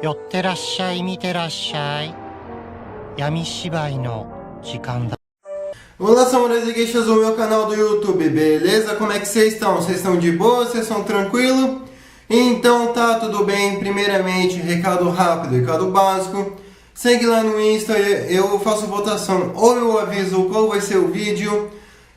寄ってらっしゃい、見てらっしゃい。闇芝居の時間だ。 Olá, samurais e geishas do meu canal do YouTube, beleza? Como é que vocês estão? Vocês estão de boa? Vocês estão tranquilo? Então tá, tudo bem. Primeiramente, recado rápido, recado básico. Segue lá no Insta, eu faço votação ou eu aviso qual vai ser o vídeo.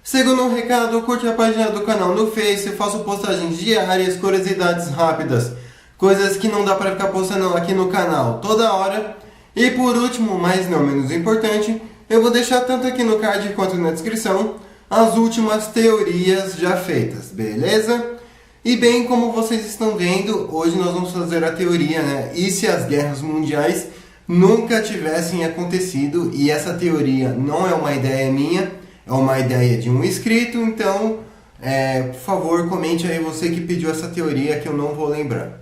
Segundo recado, curte a página do canal no Face, faço postagens diárias, curiosidades rápidas, coisas que não dá pra ficar postando aqui no canal toda hora. E por último, mas não menos importante, eu vou deixar tanto aqui no card quanto na descrição as últimas teorias já feitas, beleza? E bem, como vocês estão vendo, hoje nós vamos fazer a teoria, né? E se as guerras mundiais nunca tivessem acontecido? E essa teoria não é uma ideia minha, é uma ideia de um inscrito, então, por favor, comente aí você que pediu essa teoria que eu não vou lembrar.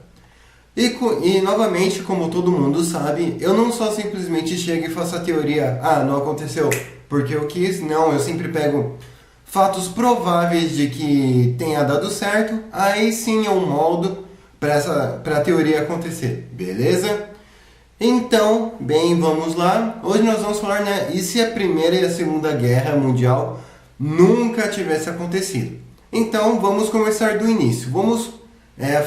E novamente, como todo mundo sabe, eu não só simplesmente chego e faço a teoria, não aconteceu porque eu quis, não, eu sempre pego fatos prováveis de que tenha dado certo, aí sim eu moldo para a teoria acontecer, beleza? Então, bem, vamos lá. Hoje nós vamos falar, né, e se a Primeira e a Segunda Guerra Mundial nunca tivesse acontecido? Então, vamos começar do início. Vamos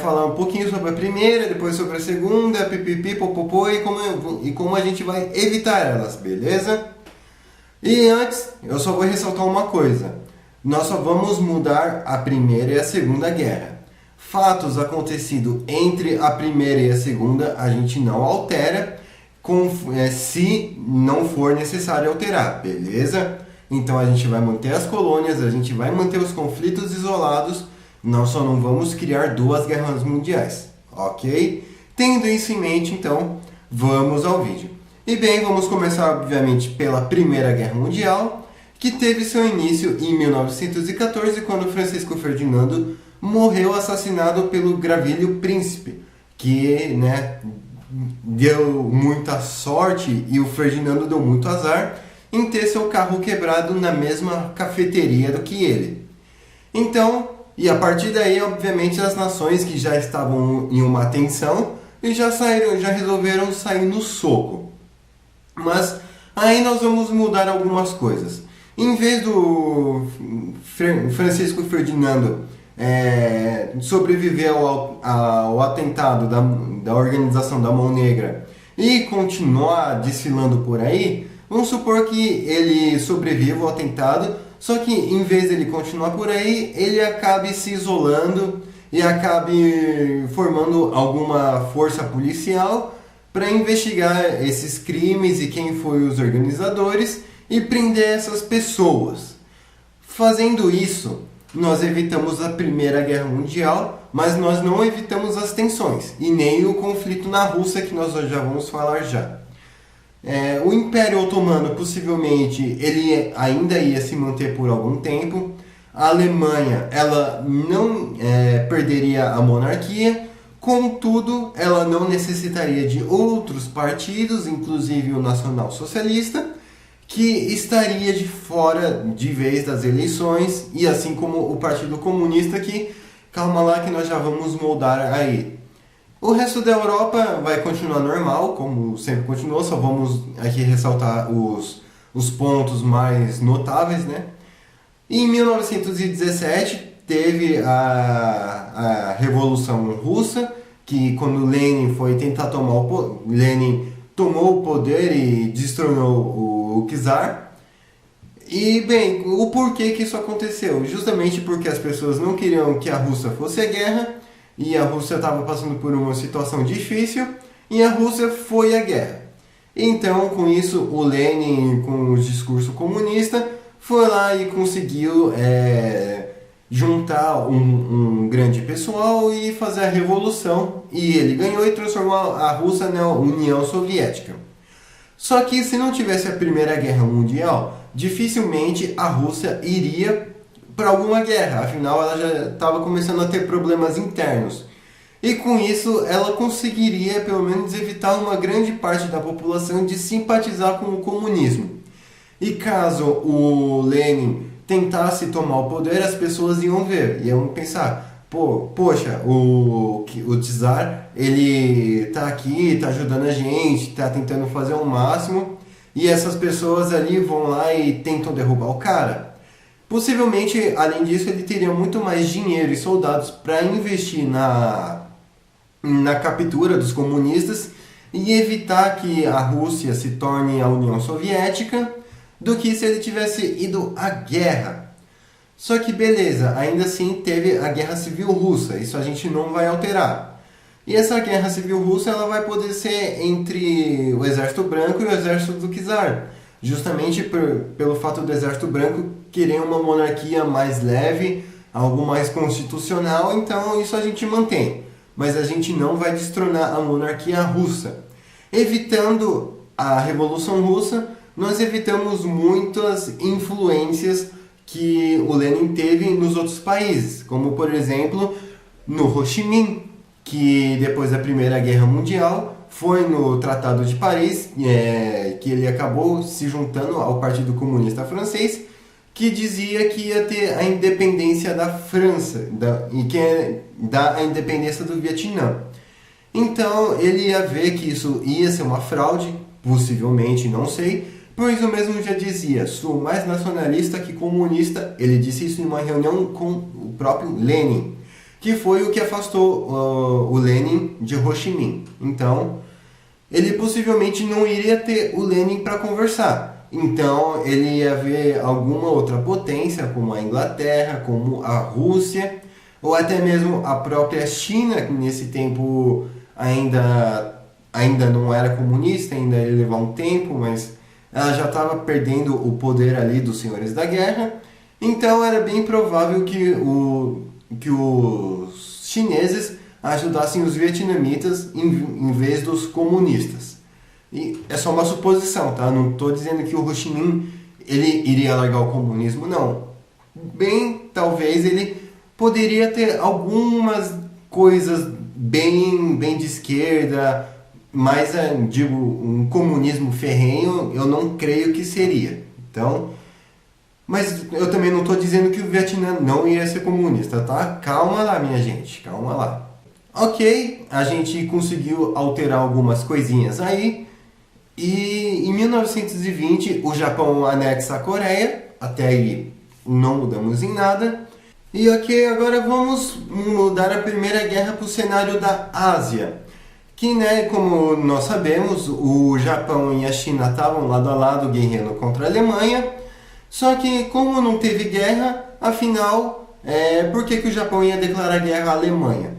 falar um pouquinho sobre a primeira, depois sobre a segunda, pipipi, popopô, e como a gente vai evitar elas, beleza? E antes, eu só vou ressaltar uma coisa. Nós só vamos mudar a Primeira e a Segunda Guerra. Fatos acontecidos entre a Primeira e a Segunda, a gente não altera, se não for necessário alterar, beleza? Então a gente vai manter as colônias, a gente vai manter os conflitos isolados, nós só não vamos criar duas guerras mundiais, ok? Tendo isso em mente, então, vamos ao vídeo. E bem, vamos começar, obviamente, pela Primeira Guerra Mundial, que teve seu início em 1914, quando Francisco Ferdinando morreu assassinado pelo Gravilho Príncipe, que, né, deu muita sorte e o Ferdinando deu muito azar em ter seu carro quebrado na mesma cafeteria do que ele. Então, e a partir daí, obviamente, as nações que já estavam em uma tensão e já resolveram sair no soco. Mas aí nós vamos mudar algumas coisas. Em vez do Francisco Ferdinando sobreviver ao atentado da organização da Mão Negra e continuar desfilando por aí, vamos supor que ele sobreviva ao atentado, só que em vez de ele continuar por aí, ele acabe se isolando e acabe formando alguma força policial para investigar esses crimes e quem foi os organizadores e prender essas pessoas. Fazendo isso, nós evitamos a Primeira Guerra Mundial, mas nós não evitamos as tensões e nem o conflito na Rússia, que nós já vamos falar já. O Império Otomano, possivelmente, ele ainda ia se manter por algum tempo. A Alemanha, ela não perderia a monarquia, contudo, ela não necessitaria de outros partidos, inclusive o Nacional Socialista, que estaria de fora de vez das eleições, e assim como o Partido Comunista, que, calma lá que nós já vamos moldar aí. O resto da Europa vai continuar normal, como sempre continuou, só vamos aqui ressaltar os pontos mais notáveis, né? Em 1917 teve a Revolução Russa, que quando Lenin foi tentar tomar o poder, Lenin tomou o poder e destronou o czar. E bem, o porquê que isso aconteceu? Justamente porque as pessoas não queriam que a Rússia fosse a guerra, e a Rússia estava passando por uma situação difícil, e a Rússia foi à guerra. Então, com isso, o Lenin, com o discurso comunista, foi lá e conseguiu juntar um grande pessoal e fazer a revolução, e ele ganhou e transformou a Rússia na União Soviética. Só que se não tivesse a Primeira Guerra Mundial, dificilmente a Rússia iria para alguma guerra, afinal ela já estava começando a ter problemas internos. E com isso ela conseguiria pelo menos evitar uma grande parte da população de simpatizar com o comunismo. E caso o Lenin tentasse tomar o poder, as pessoas iam ver, iam pensar, Poxa, o Tsar, ele tá aqui, tá ajudando a gente, tá tentando fazer o máximo, e essas pessoas ali vão lá e tentam derrubar o cara. Possivelmente, além disso, ele teria muito mais dinheiro e soldados para investir na captura dos comunistas e evitar que a Rússia se torne a União Soviética do que se ele tivesse ido à guerra. Só que beleza, ainda assim teve a Guerra Civil Russa, isso a gente não vai alterar. E essa Guerra Civil Russa ela vai poder ser entre o Exército Branco e o Exército do Czar, justamente pelo fato do Exército Branco querer uma monarquia mais leve, algo mais constitucional, então isso a gente mantém. Mas a gente não vai destronar a monarquia russa. Evitando a Revolução Russa, nós evitamos muitas influências que o Lenin teve nos outros países, como por exemplo no Ho Chi Minh, que depois da Primeira Guerra Mundial foi no Tratado de Paris, que ele acabou se juntando ao Partido Comunista Francês, que dizia que ia ter a independência da França e que ia dar a independência do Vietnã. Então ele ia ver que isso ia ser uma fraude, possivelmente, não sei, pois o mesmo já dizia, sou mais nacionalista que comunista. Ele disse isso em uma reunião com o próprio Lenin, que foi o que afastou o Lenin de Ho Chi Minh. Então, ele possivelmente não iria ter o Lenin para conversar. Então, ele ia ver alguma outra potência, como a Inglaterra, como a Rússia, ou até mesmo a própria China, que nesse tempo ainda não era comunista, ainda ia levar um tempo, mas ela já estava perdendo o poder ali dos senhores da guerra, então era bem provável que os chineses ajudassem os vietnamitas em vez dos comunistas. E é só uma suposição, tá? Não estou dizendo que o Ho Chi Minh ele iria largar o comunismo, não. Bem, talvez ele poderia ter algumas coisas bem de esquerda, mas, digo, um comunismo ferrenho, eu não creio que seria. Então, mas eu também não estou dizendo que o Vietnã não iria ser comunista, tá? Calma lá, minha gente, calma lá. Ok, a gente conseguiu alterar algumas coisinhas aí. E em 1920, o Japão anexa a Coreia. Até aí não mudamos em nada. E ok, agora vamos mudar a Primeira Guerra para o cenário da Ásia. Que, né, como nós sabemos, o Japão e a China estavam lado a lado guerreando contra a Alemanha. Só que, como não teve guerra, afinal, por que o Japão ia declarar guerra à Alemanha?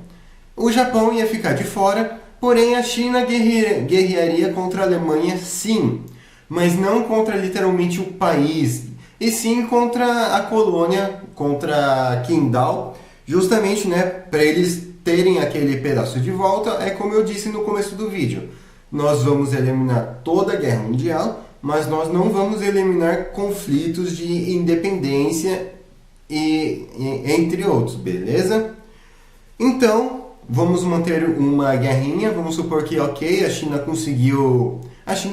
O Japão ia ficar de fora, porém a China guerrearia contra a Alemanha sim, mas não contra literalmente o país, e sim contra a colônia, contra Qingdao, justamente, né, para eles terem aquele pedaço de volta. É como eu disse no começo do vídeo, nós vamos eliminar toda a guerra mundial, mas nós não vamos eliminar conflitos de independência entre outros, beleza? Então, vamos manter uma guerrinha, vamos supor que ok, a China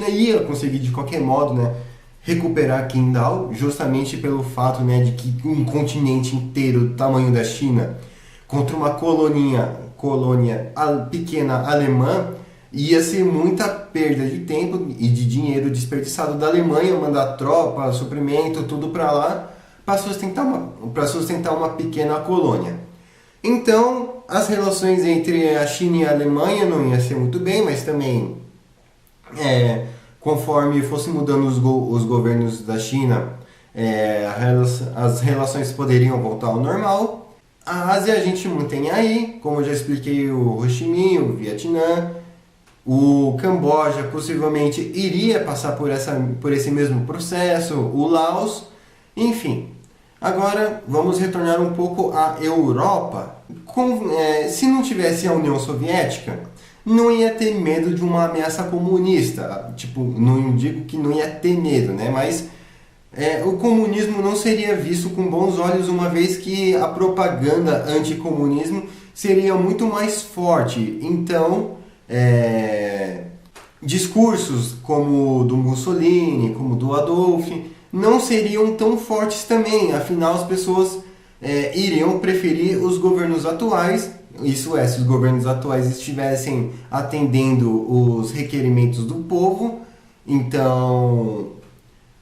ia conseguir de qualquer modo, né, recuperar Qingdao, justamente pelo fato, né, de que um continente inteiro do tamanho da China contra uma colônia pequena alemã ia ser muita perda de tempo e de dinheiro desperdiçado da Alemanha, mandar tropa, suprimento, tudo para lá, para sustentar uma pequena colônia. Então, as relações entre a China e a Alemanha não ia ser muito bem, mas também, conforme fosse mudando os governos da China, as relações poderiam voltar ao normal. A Ásia a gente mantém aí, como eu já expliquei, o Ho Chi Minh, o Vietnã, o Camboja possivelmente iria passar por esse mesmo processo, o Laos, enfim. Agora vamos retornar um pouco à Europa. Se não tivesse a União Soviética, não ia ter medo de uma ameaça comunista. Tipo, não digo que não ia ter medo, né? Mas o comunismo não seria visto com bons olhos, uma vez que a propaganda anticomunismo seria muito mais forte. Então, discursos como o do Mussolini, como o do Adolf, não seriam tão fortes também. Afinal, as pessoas iriam preferir os governos atuais. Isso é, se os governos atuais estivessem atendendo os requerimentos do povo. Então,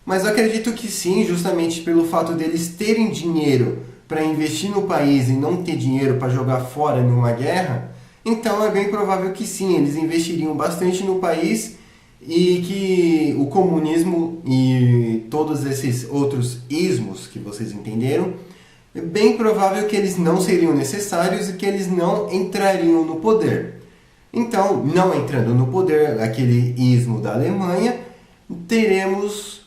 mas eu acredito que sim, justamente pelo fato deles terem dinheiro para investir no país e não ter dinheiro para jogar fora numa guerra, então é bem provável que sim, eles investiriam bastante no país e que o comunismo e todos esses outros ismos que vocês entenderam, é bem provável que eles não seriam necessários e que eles não entrariam no poder. Então, não entrando no poder, aquele ismo da Alemanha, teremos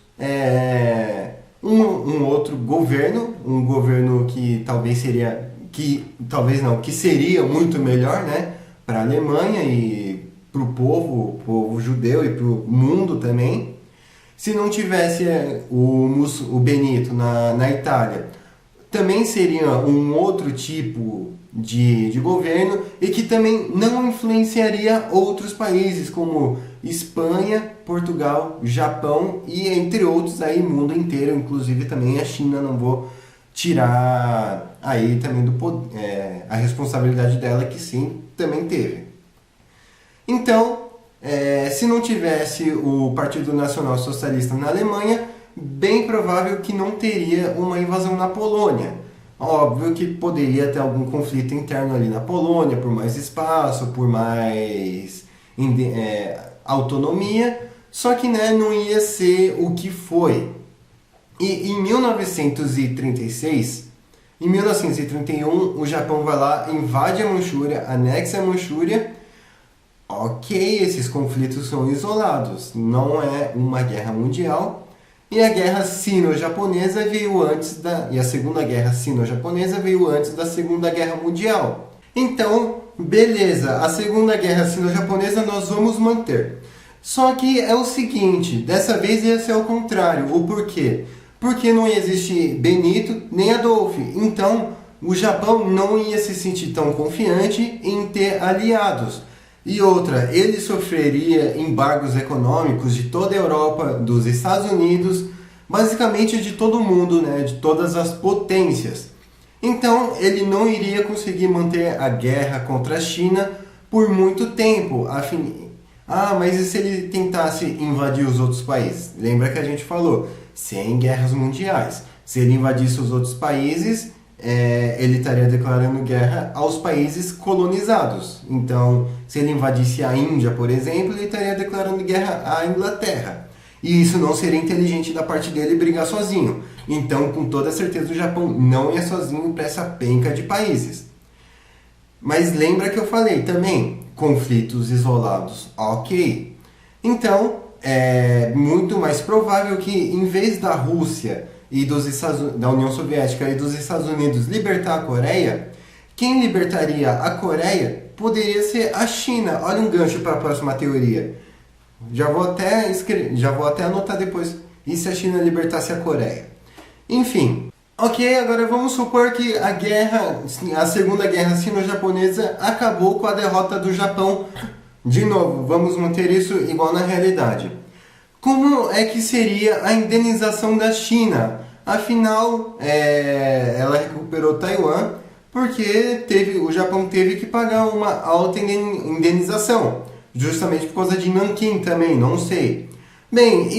um outro governo, um governo que talvez seria, que seria muito melhor, né, para a Alemanha e para o povo judeu e para o mundo também. Se não tivesse o Benito na Itália, também seria um outro tipo de governo e que também não influenciaria outros países como Espanha, Portugal, Japão e entre outros aí mundo inteiro, inclusive também a China. Não vou tirar aí também a responsabilidade dela, que sim, também teve. Então, se não tivesse o Partido Nacional Socialista na Alemanha, bem provável que não teria uma invasão na Polônia. Óbvio que poderia ter algum conflito interno ali na Polônia, por mais espaço, por mais autonomia, só que não ia ser o que foi. E em 1936, em 1931, o Japão vai lá, invade a Manchúria, anexa a Manchúria. Ok, esses conflitos são isolados, não é uma guerra mundial. E a guerra sino-japonesa veio antes e a segunda guerra sino-japonesa veio antes da Segunda Guerra Mundial. Então, beleza, a Segunda Guerra sino-japonesa nós vamos manter. Só que é o seguinte, dessa vez ia ser ao contrário. O porquê? Porque não existe Benito nem Adolf. Então, o Japão não ia se sentir tão confiante em ter aliados. E outra, ele sofreria embargos econômicos de toda a Europa, dos Estados Unidos, basicamente de todo mundo, né, de todas as potências. Então, ele não iria conseguir manter a guerra contra a China por muito tempo. Mas e se ele tentasse invadir os outros países? Lembra que a gente falou, sem guerras mundiais. Se ele invadisse os outros países, ele estaria declarando guerra aos países colonizados. Então, se ele invadisse a Índia, por exemplo, ele estaria declarando guerra à Inglaterra. E isso não seria inteligente da parte dele brigar sozinho. Então, com toda certeza, o Japão não ia sozinho para essa penca de países. Mas lembra que eu falei também, conflitos isolados, ok. Então, é muito mais provável que, em vez da Rússia e da União Soviética e dos Estados Unidos libertar a Coreia, quem libertaria a Coreia poderia ser a China. Olha um gancho para a próxima teoria. Já vou até anotar depois. E se a China libertasse a Coreia? Enfim. Ok, agora vamos supor que a Segunda Guerra Sino-Japonesa acabou com a derrota do Japão. De novo, vamos manter isso igual na realidade. Como é que seria a indenização da China? Afinal, ela recuperou Taiwan porque o Japão teve que pagar uma alta indenização, justamente por causa de Nanquim também, não sei. Bem,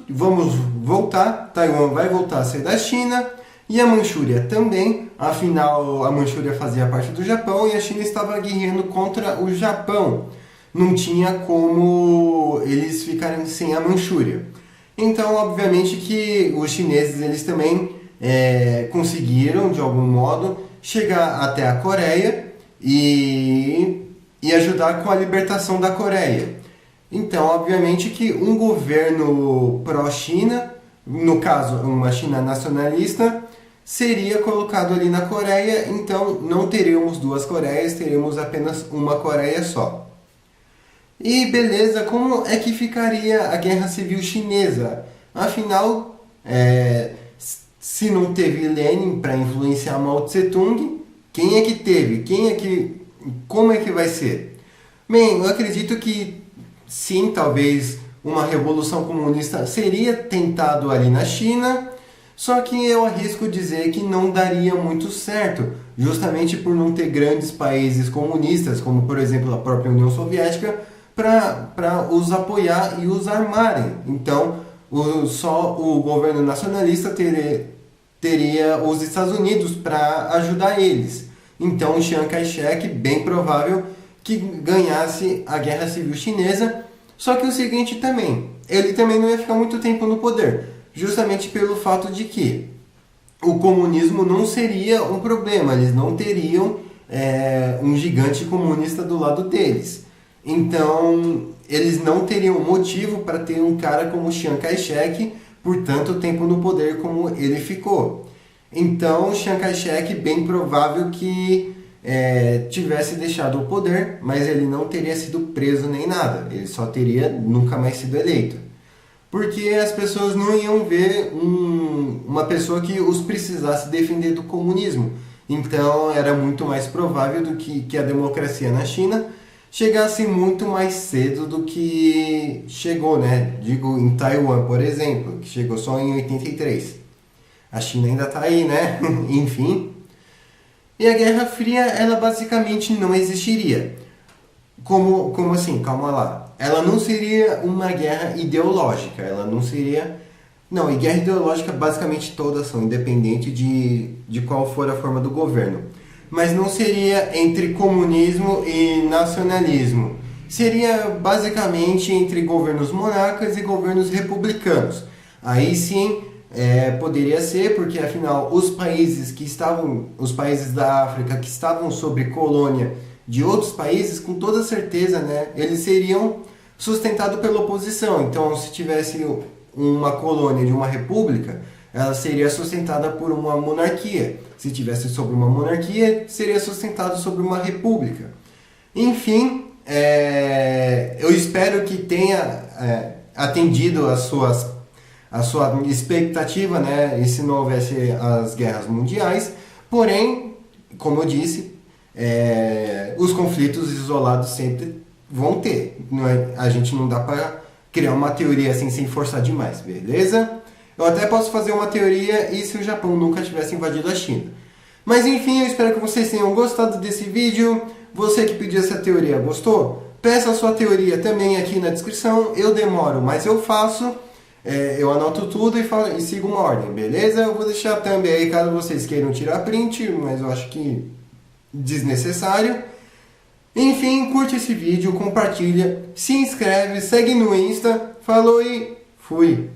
vamos voltar, Taiwan vai voltar a ser da China e a Manchúria também, afinal a Manchúria fazia parte do Japão e a China estava guerreando contra o Japão. Não tinha como eles ficarem sem a Manchúria. Então, obviamente que os chineses eles também conseguiram, de algum modo, chegar até a Coreia e ajudar com a libertação da Coreia. Então, obviamente que um governo pró-China, no caso, uma China nacionalista, seria colocado ali na Coreia. Então, não teríamos duas Coreias, teríamos apenas uma Coreia só. E beleza, como é que ficaria a Guerra Civil Chinesa? Afinal, se não teve Lenin para influenciar Mao Tse-tung, quem é que teve? Como é que vai ser? Bem, eu acredito que sim, talvez uma revolução comunista seria tentado ali na China, Só que eu arrisco dizer que não daria muito certo, justamente por não ter grandes países comunistas, como por exemplo a própria União Soviética, para os apoiar e os armarem. Então, só o governo nacionalista teria os Estados Unidos para ajudar eles. Então, Chiang Kai-shek, bem provável que ganhasse a Guerra Civil Chinesa. Só que o seguinte também, ele também não ia ficar muito tempo no poder, justamente pelo fato de que o comunismo não seria um problema, eles não teriam um gigante comunista do lado deles. Então, eles não teriam motivo para ter um cara como Chiang Kai-shek por tanto tempo no poder como ele ficou. Então, Chiang Kai-shek, bem provável que tivesse deixado o poder, mas ele não teria sido preso nem nada, ele só teria nunca mais sido eleito. Porque as pessoas não iam ver uma pessoa que os precisasse defender do comunismo. Então era muito mais provável do que a democracia na China chegasse muito mais cedo do que chegou, né? Digo, em Taiwan, por exemplo, que chegou só em 83. A China ainda está aí, né? Enfim. E a Guerra Fria, ela basicamente não existiria. Como assim? Calma lá. Ela não seria uma guerra ideológica, ela não seria... Não, e guerra ideológica basicamente todas são, independente de qual for a forma do governo. Mas não seria entre comunismo e nacionalismo. Seria basicamente entre governos monarcas e governos republicanos. Aí sim, poderia ser, porque afinal os países da África que estavam sob colônia de outros países, com toda certeza, né, eles seriam sustentados pela oposição. Então, se tivesse uma colônia de uma república, ela seria sustentada por uma monarquia. Se tivesse sobre uma monarquia, seria sustentado sobre uma república. Enfim, eu espero que tenha atendido a sua expectativa, né, e se não houvesse as guerras mundiais. Porém, como eu disse, os conflitos isolados sempre vão ter. A gente não dá para criar uma teoria assim sem forçar demais, beleza? Eu até posso fazer uma teoria e se o Japão nunca tivesse invadido a China. Mas enfim, eu espero que vocês tenham gostado desse vídeo. Você que pediu essa teoria, gostou? Peça a sua teoria também aqui na descrição. Eu demoro, mas eu faço. Eu anoto tudo e sigo uma ordem, beleza? Eu vou deixar a thumb aí caso vocês queiram tirar print, mas eu acho que desnecessário. Enfim, curte esse vídeo, compartilha, se inscreve, segue no Insta. Falou e fui!